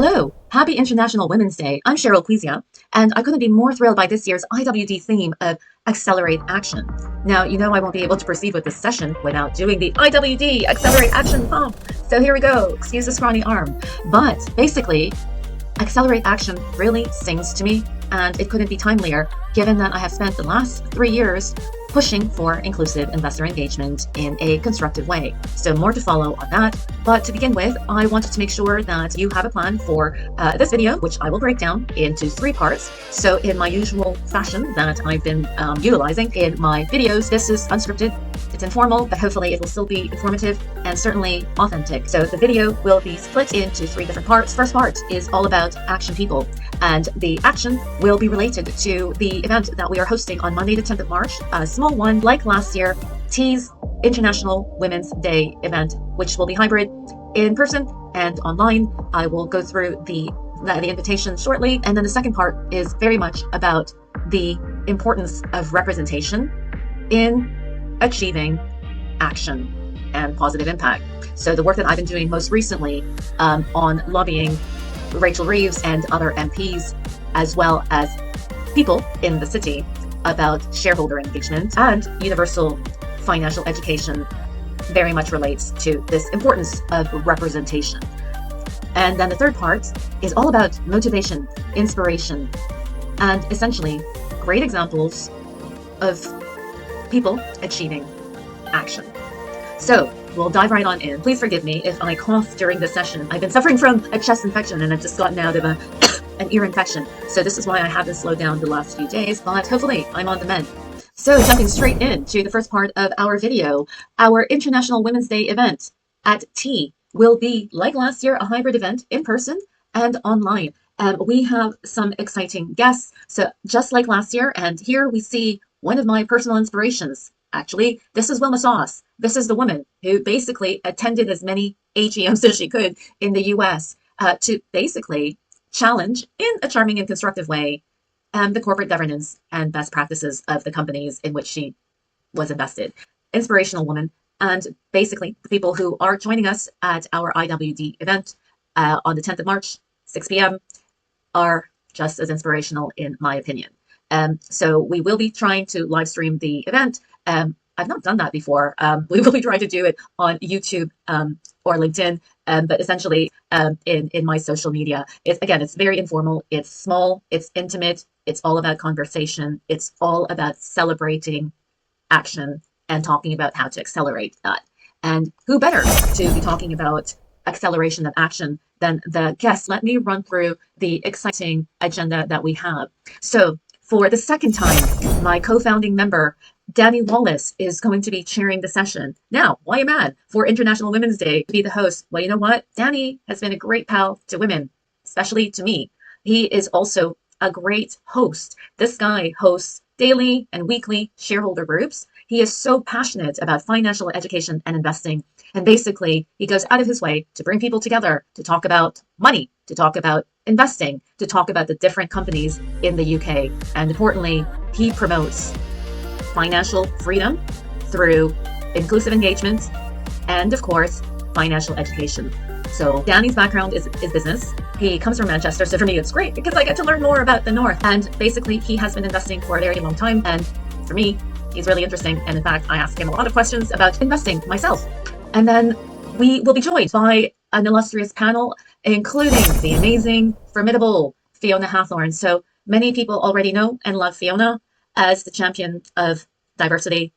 Hello, happy International Women's Day. I'm Sheryl Cuisia, and I couldn't be more thrilled by this year's IWD theme of Accelerate Action. Now, you know I won't be able to proceed with this session without doing the IWD Accelerate Action pump. So here we go. Excuse the scrawny arm. But basically, Accelerate Action really sings to me, and it couldn't be timelier given that I have spent the last 3 years pushing for inclusive investor engagement in a constructive way. So more to follow on that. But to begin with, I wanted to make sure that you have a plan for this video, which I will break down into 3 parts. So in my usual fashion that I've been utilizing in my videos, this is unscripted, it's informal, but hopefully it will still be informative and certainly authentic. So the video will be split into 3 different parts. First part is all about action people, and the action will be related to the event that we are hosting on Monday the 10th of March, a small one like last year, TEA's International Women's Day event, which will be hybrid in person and online. I will go through the invitation shortly. And then the second part is very much about the importance of representation in achieving action and positive impact. So the work that I've been doing most recently on lobbying Rachel Reeves and other MPs, as well as people in the city, about shareholder engagement and universal financial education very much relates to this importance of representation. And then the third part is all about motivation, inspiration, and essentially great examples of people achieving action. So we'll dive right on in. Please forgive me if I cough during this session. I've been suffering from a chest infection and I've just gotten out of an ear infection. So this is why I haven't slowed down the last few days, but hopefully I'm on the mend. So jumping straight into the first part of our video, our International Women's Day event at TEA will be, like last year, a hybrid event in person and online. We have some exciting guests. So just like last year, and here we see one of my personal inspirations. Actually, this is Wilma Sauce. This is the woman who basically attended as many AGMs as she could in the US to basically challenge in a charming and constructive way the corporate governance and best practices of the companies in which she was invested. Inspirational woman. And basically the people who are joining us at our IWD event on the 10th of March, 6 p.m. are just as inspirational in my opinion. So we will be trying to live stream the event. I've not done that before. We will be trying to do it on YouTube or LinkedIn, but essentially in my social media. It's very informal, it's small, it's intimate, it's all about conversation, it's all about celebrating action and talking about how to accelerate that. And who better to be talking about acceleration of action than the guests? Let me run through the exciting agenda that we have. So for the second time, my co-founding member, Danny Wallace, is going to be chairing the session. Now, why am I for International Women's Day to be the host? Well, you know what? Danny has been a great pal to women, especially to me. He is also a great host. This guy hosts daily and weekly shareholder groups. He is so passionate about financial education and investing. And basically, he goes out of his way to bring people together to talk about money, to talk about investing, to talk about the different companies in the UK. And importantly, he promotes financial freedom through inclusive engagement and, of course, financial education. So Danny's background is business. He comes from Manchester, so for me it's great because I get to learn more about the North. And basically, he has been investing for a very long time. And for me, he's really interesting. And in fact, I ask him a lot of questions about investing myself. And then we will be joined by an illustrious panel, including the amazing, formidable Fiona Hathorn. So many people already know and love Fiona as the champion of diversity,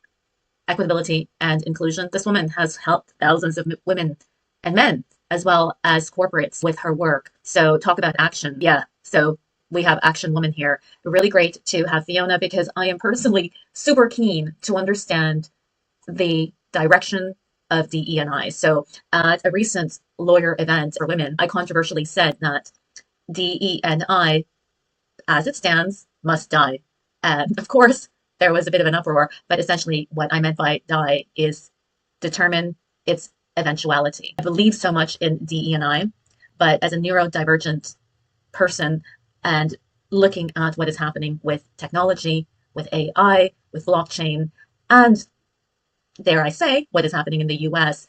equitability, and inclusion. This woman has helped thousands of women and men, as well as corporates, with her work. So talk about action. Yeah, so we have action woman here. Really great to have Fiona because I am personally super keen to understand the direction of DE&I. So at a recent lawyer event for women, I controversially said that DE&I, as it stands, must die. And of course, there was a bit of an uproar, but essentially what I meant by die is determine its eventuality. I believe so much in DE&I, but as a neurodivergent person and looking at what is happening with technology, with AI, with blockchain, and dare I say, what is happening in the US,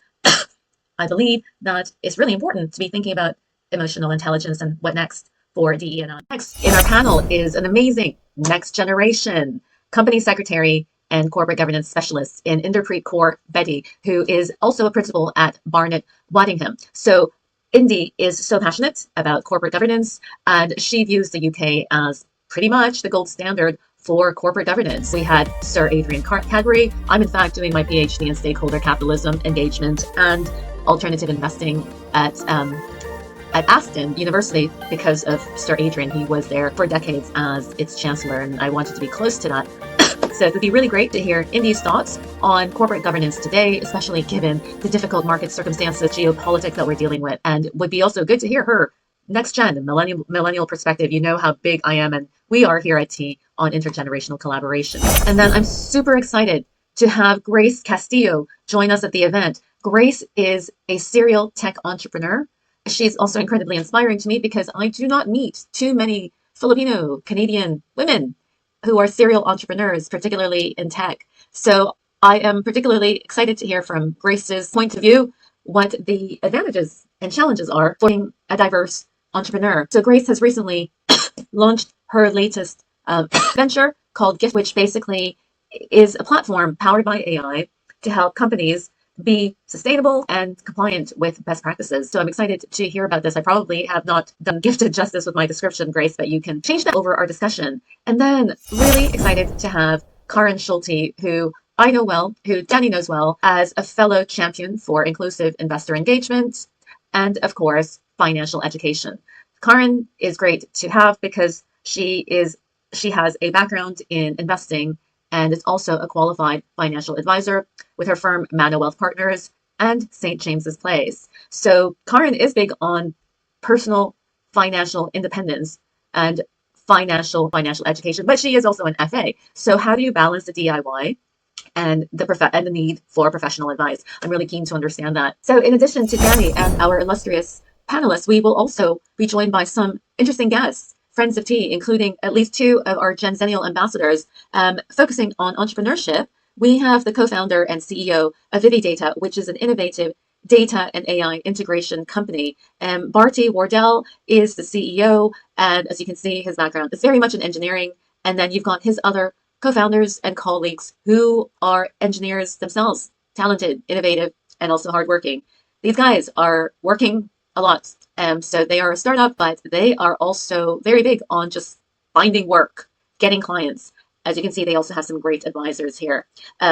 I believe that it's really important to be thinking about emotional intelligence, and what next for DE&I. Next in our panel is an amazing next generation company secretary and corporate governance specialist in Inderpreet Kaur Betty, who is also a principal at Barnett, Waddingham. So Indy is so passionate about corporate governance, and she views the UK as pretty much the gold standard for corporate governance. We had Sir Adrian Cadbury. I'm in fact doing my PhD in stakeholder capitalism, engagement, and alternative investing at Aston University because of Sir Adrian. He was there for decades as its chancellor, and I wanted to be close to that. So it would be really great to hear Indy's thoughts on corporate governance today, especially given the difficult market circumstances, geopolitics that we're dealing with, and would be also good to hear her next gen, millennial perspective. You know how big I am and we are here at T on intergenerational collaboration. And then I'm super excited to have Grace Castillo join us at the event. Grace is a serial tech entrepreneur. She's also incredibly inspiring to me because I do not meet too many Filipino Canadian women who are serial entrepreneurs, particularly in tech. So I am particularly excited to hear from Grace's point of view what the advantages and challenges are for being a diverse entrepreneur. So Grace has recently launched her latest venture called Gifftid, which basically is a platform powered by AI to help companies be sustainable and compliant with best practices. So I'm excited to hear about this. I probably have not done Gifftid justice with my description, Grace, but you can change that over our discussion. And then really excited to have Karin Schulte, who I know well, who Danny knows well, as a fellow champion for inclusive investor engagement and, of course, financial education. Karin is great to have because she has a background in investing and is also a qualified financial advisor with her firm Manow Wealth Partners and St. James's Place. So Karin is big on personal financial independence and financial education, but she is also an FA. So how do you balance the DIY and the need for professional advice? I'm really keen to understand that. So in addition to Danny and our illustrious panelists, we will also be joined by some interesting guests, friends of tea, including at least two of our Gen Zennial Ambassadors, focusing on entrepreneurship. We have the co-founder and CEO of VIVIDATA, which is an innovative data and AI integration company. Barty Wardell is the CEO, and as you can see, his background is very much in engineering. And then you've got his other co-founders and colleagues who are engineers themselves, talented, innovative, and also hardworking. These guys are working a lot. So they are a startup, but they are also very big on just finding work, getting clients. As you can see, they also have some great advisors here.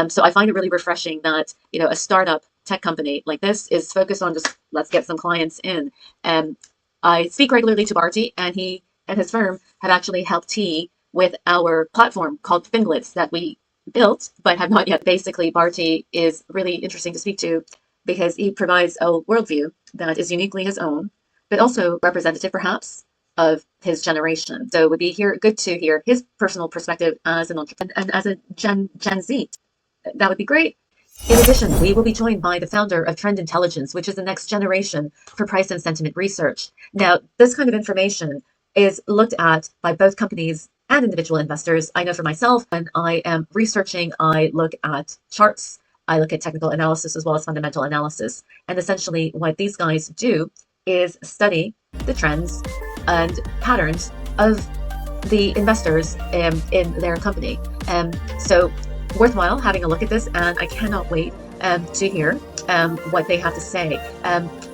So I find it really refreshing that, a startup tech company like this is focused on just let's get some clients in. I speak regularly to Barty, and he and his firm have actually helped T with our platform called Finglets that we built, but have not yet. Basically, Barty is really interesting to speak to because he provides a worldview that is uniquely his own, but also representative perhaps of his generation. So it would be good to hear his personal perspective as an entrepreneur and as a Gen Z. That would be great. In addition, we will be joined by the founder of Trend Intelligence, which is the next generation for price and sentiment research. Now, this kind of information is looked at by both companies and individual investors. I know for myself, when I am researching, I look at charts, I look at technical analysis as well as fundamental analysis. And essentially what these guys do is study the trends and patterns of the investors in their company. So worthwhile having a look at this, and I cannot wait to hear what they have to say.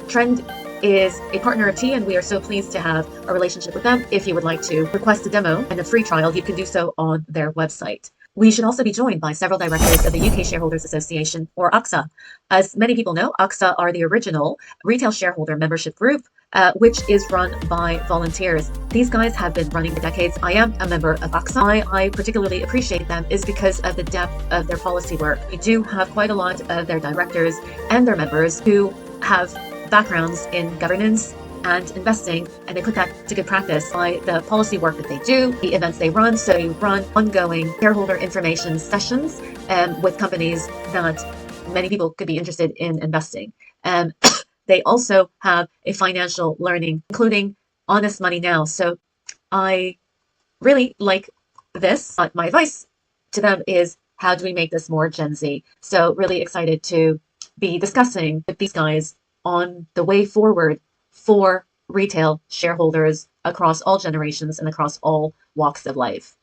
Trend is a partner of T, and we are so pleased to have a relationship with them. If you would like to request a demo and a free trial, you can do so on their website. We should also be joined by several directors of the UK Shareholders Association, or UKSA. As many people know, UKSA are the original retail shareholder membership group, which is run by volunteers. These guys have been running for decades. I am a member of UKSA. Why I particularly appreciate them is because of the depth of their policy work. We do have quite a lot of their directors and their members who have backgrounds in governance and investing, and they put that to good practice by the policy work that they do, the events they run. So you run ongoing shareholder information sessions with companies that many people could be interested in investing. They also have a financial learning, including Honest Money Now. So I really like this. My advice to them is, how do we make this more Gen Z? So really excited to be discussing with these guys on the way forward for retail shareholders across all generations and across all walks of life.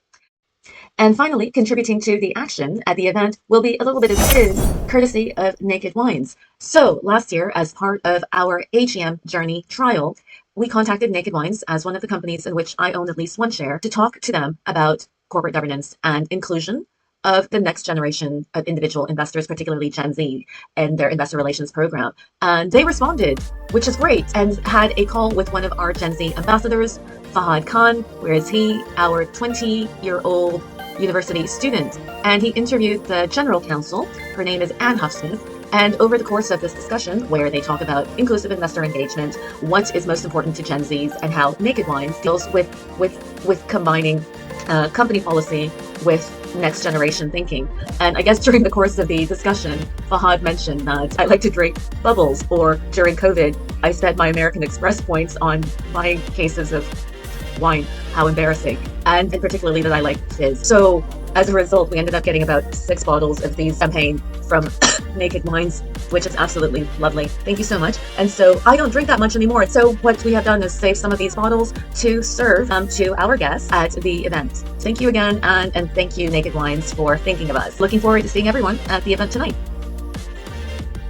And finally, contributing to the action at the event will be a little bit of fizz, courtesy of Naked Wines. So last year, as part of our AGM Journey trial, we contacted Naked Wines as one of the companies in which I own at least one share to talk to them about corporate governance and inclusion of the next generation of individual investors, particularly Gen Z, in their investor relations program. And they responded, which is great, and had a call with one of our Gen Z ambassadors, Fahad Khan, where is he, our 20-year-old university student. And he interviewed the general counsel, her name is Anne Huffsmith, and over the course of this discussion, where they talk about inclusive investor engagement, what is most important to Gen Zs, and how Naked Wines deals with combining company policy with next generation thinking. And I guess during the course of the discussion, Fahad mentioned that I like to drink bubbles, or during COVID, I spent my American Express points on buying cases of wine. How embarrassing. And particularly that I like fizz. So as a result, we ended up getting about 6 bottles of these champagne from Naked Wines, which is absolutely lovely. Thank you so much. And so I don't drink that much anymore. So what we have done is save some of these bottles to serve to our guests at the event. Thank you again, and thank you, Naked Wines, for thinking of us. Looking forward to seeing everyone at the event tonight.